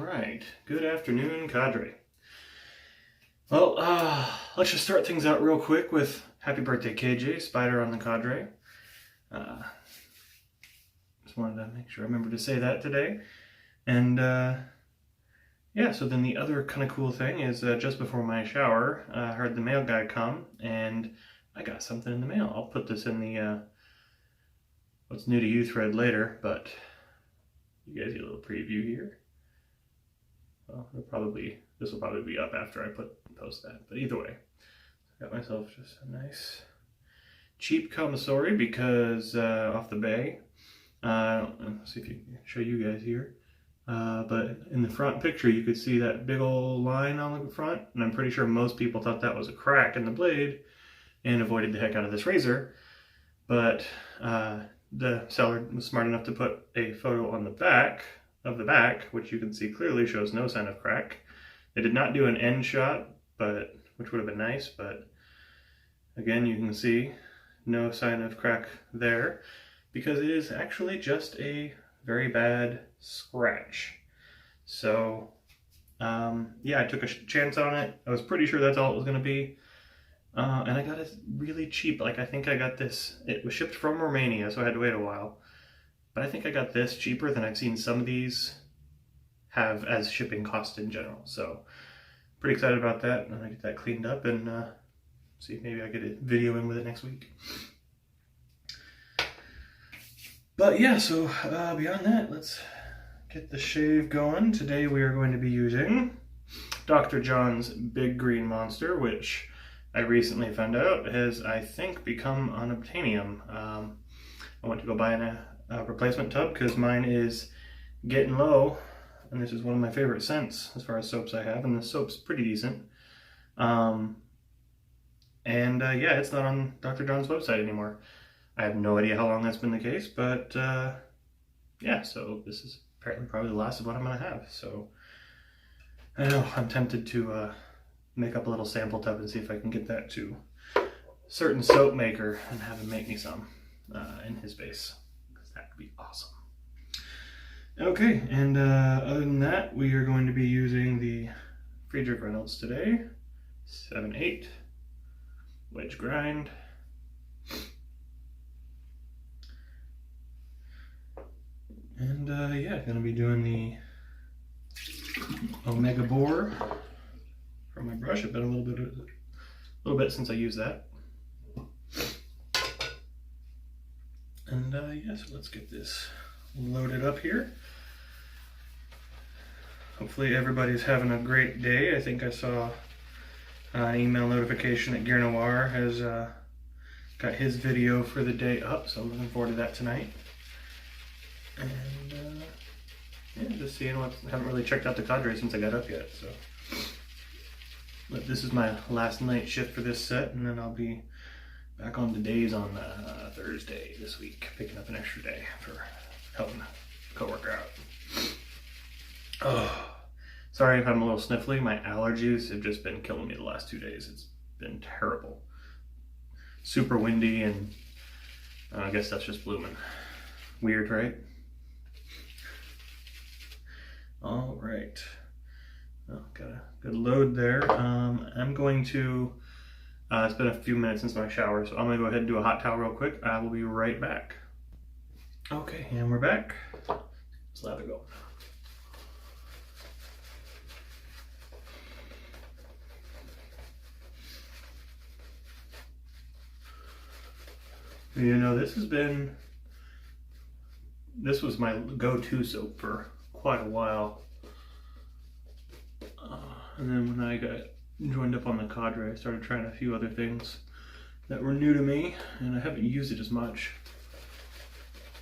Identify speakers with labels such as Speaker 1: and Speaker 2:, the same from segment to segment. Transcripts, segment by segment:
Speaker 1: right, good afternoon, cadre. Well, let's just start things out real quick with happy birthday, KJ, Spider on the cadre. Just wanted to make sure I remember to say that today. And yeah, so then the other kind of cool thing is just before my shower, I heard the mail guy come and I got something in the mail. I'll put this in the what's new to you thread later, but you guys get a little preview here. Well, this will probably be up after I post that. But either way, I got myself just a nice cheap commissary because off the bay. Let's see if you can show you guys here. But in the front picture, you could see that big old line on the front, and I'm pretty sure most people thought that was a crack in the blade and avoided the heck out of this razor. But the seller was smart enough to put a photo on the back of the back, which you can see clearly shows no sign of crack. They did not do an end shot, which would have been nice, but again, you can see no sign of crack there because it is actually just a very bad scratch. So yeah, I took a chance on it. I was pretty sure that's all it was going to be. And I got it really cheap. Like, I think I got this, it was shipped from Romania, so I had to wait a while. But I think I got this cheaper than I've seen some of these have as shipping cost in general. So pretty excited about that. And I get that cleaned up and see if maybe I get a video in with it next week. But yeah, so beyond that, let's get the shave going. Today we are going to be using Dr. John's Big Green Monster, which I recently found out has, I think, become unobtainium. I went to go buy a replacement tub because mine is getting low, and this is one of my favorite scents as far as soaps I have, and the soap's pretty decent. Yeah, it's not on Dr. John's website anymore. I have no idea how long that's been the case, but yeah, so this is apparently probably the last of what I'm going to have. So I know I'm tempted to make up a little sample tub and see if I can get that to a certain soap maker and have him make me some in his base, because that would be awesome. Okay, and other than that, we are going to be using the Friedrich Reynolds today, 7/8 wedge grind. And yeah, gonna be doing the Omega Bore for my brush. It's been a little bit since I used that. And yeah, so let's get this loaded up here. Hopefully everybody's having a great day. I think I saw an email notification that Gear Noir has got his video for the day up, so I'm looking forward to that tonight. And yeah, just seeing what, haven't really checked out the cadre since I got up yet, so. But this is my last night shift for this set, and then I'll be back on the days on Thursday this week, picking up an extra day for helping a coworker out. Oh, sorry if I'm a little sniffly. My allergies have just been killing me the last 2 days. It's been terrible. Super windy, and I guess that's just blooming. Weird, right? All right. Oh, got a good load there. I'm going to, it's been a few minutes since my shower, so I'm gonna go ahead and do a hot towel real quick. I will be right back. Okay, and we're back. Let's let it go. You know, this was my go-to soap for quite a while. And then when I got joined up on the cadre, I started trying a few other things that were new to me, and I haven't used it as much.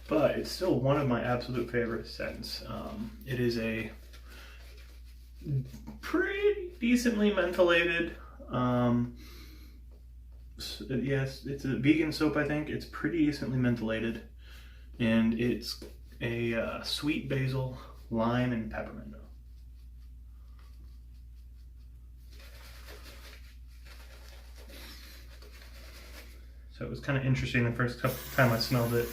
Speaker 1: But it's still one of my absolute favorite scents. It is a pretty decently mentholated, yes, it's a vegan soap, I think. It's pretty decently mentholated, and it's a sweet basil, lime, and peppermint. So it was kind of interesting the first time I smelled it.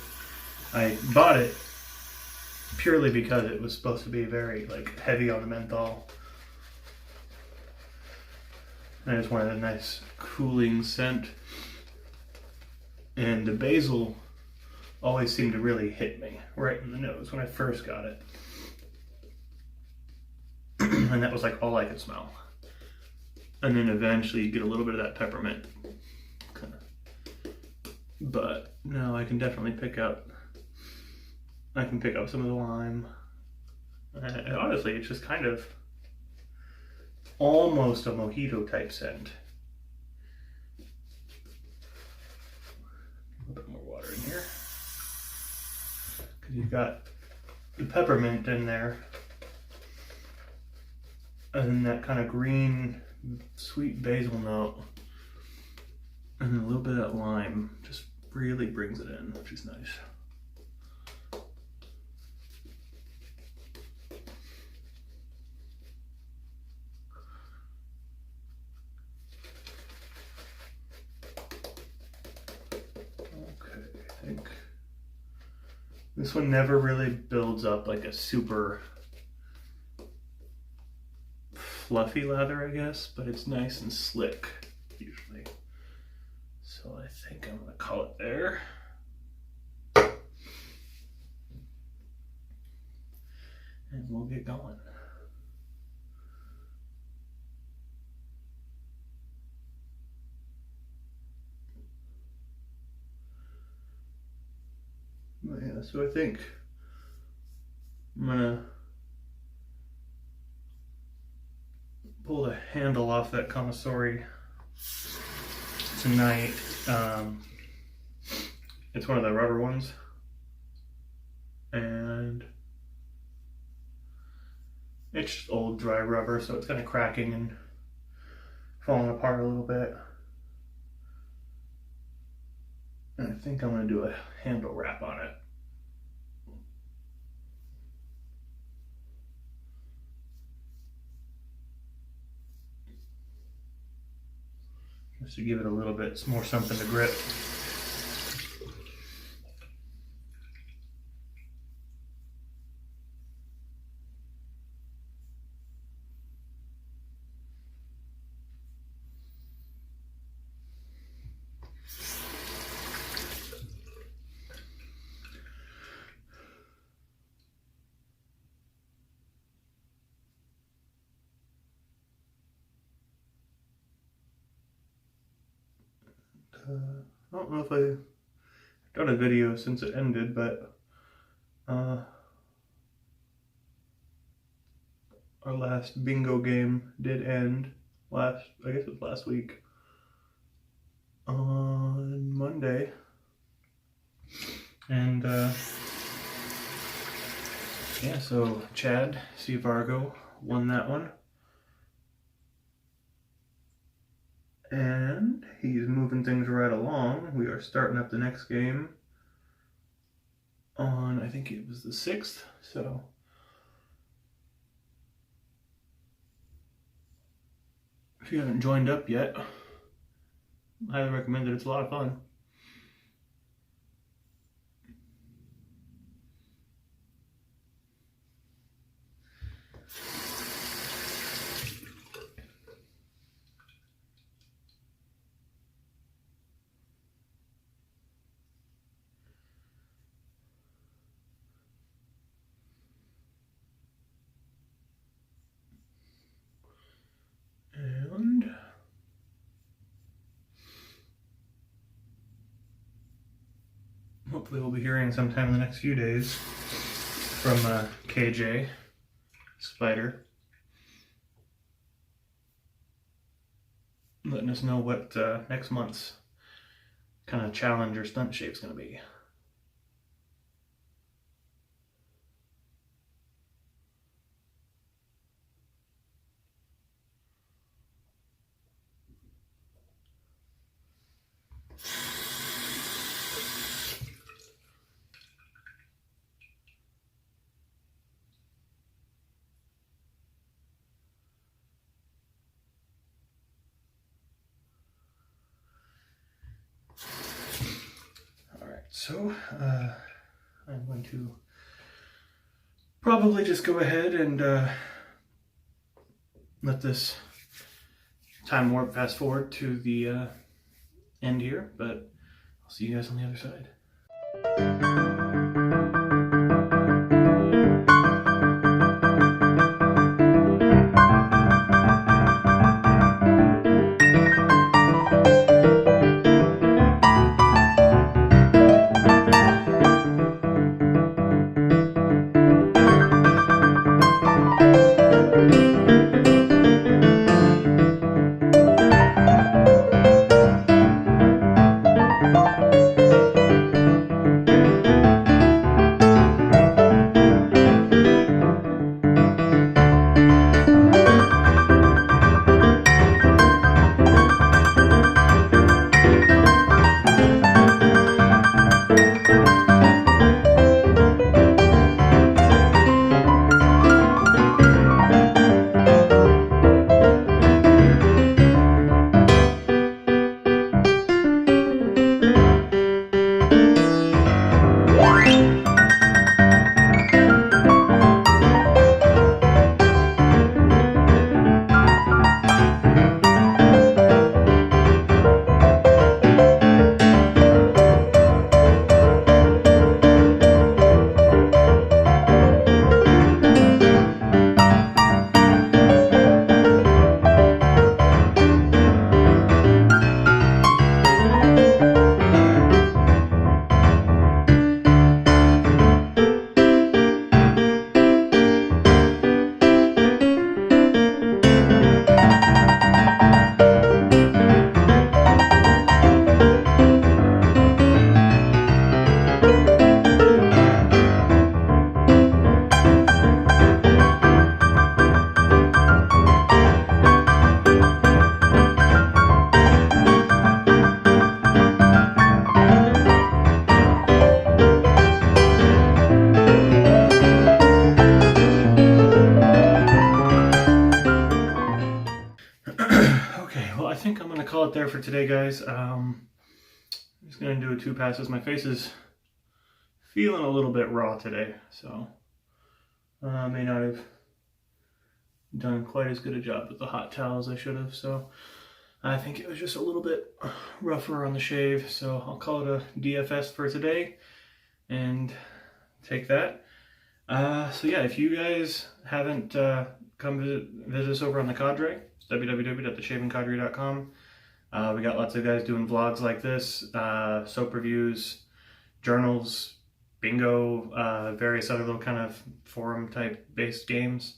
Speaker 1: I bought it purely because it was supposed to be very like heavy on the menthol. And I just wanted a nice cooling scent. And the basil always seemed to really hit me right in the nose when I first got it. And that was like all I could smell. And then eventually you get a little bit of that peppermint. Kind of. But no, I can definitely pick up some of the lime. And honestly, it's just kind of almost a mojito type scent. A little bit more water in here. Because you've got the peppermint in there. And then that kind of green, sweet basil note. And then a little bit of that lime just really brings it in, which is nice. Okay, I think this one never really builds up like a super fluffy lather, I guess, but it's nice and slick usually. So I think I'm gonna call it there. And we'll get going. But yeah, so I think I'm gonna pull the handle off that commissary tonight. It's one of the rubber ones, and it's just old dry rubber, so it's kind of cracking and falling apart a little bit. And I think I'm going to do a handle wrap on it. Just to give it a little bit more something to grip. I don't know if I've done a video since it ended, but our last bingo game did end I guess it was last week, on Monday. And yeah, so Chad C. Vargo won that one. And he's moving things right along. We are starting up the next game on, I think it was the 6th, so if you haven't joined up yet, I highly recommend it. It's a lot of fun. And hopefully we'll be hearing sometime in the next few days from KJ Spider, letting us know what next month's kind of challenge or stunt shape's going to be. So, I'm going to probably just go ahead and let this time warp fast forward to the end here, but I'll see you guys on the other side. Okay, well, I think I'm going to call it there for today, guys. I'm just going to do 2 passes. My face is feeling a little bit raw today, so I may not have done quite as good a job with the hot towel as I should have, so I think it was just a little bit rougher on the shave, so I'll call it a DFS for today and take that. So yeah, if you guys haven't come visit us over on the Cadre, it's www.theshavingcadre.com. We got lots of guys doing vlogs like this, soap reviews, journals, bingo, various other little kind of forum type based games.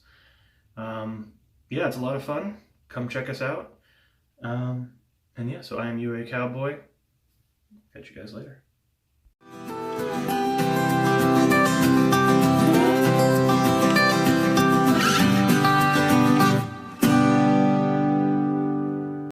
Speaker 1: Yeah, it's a lot of fun. Come check us out. And yeah, so I am UA Cowboy. Catch you guys later.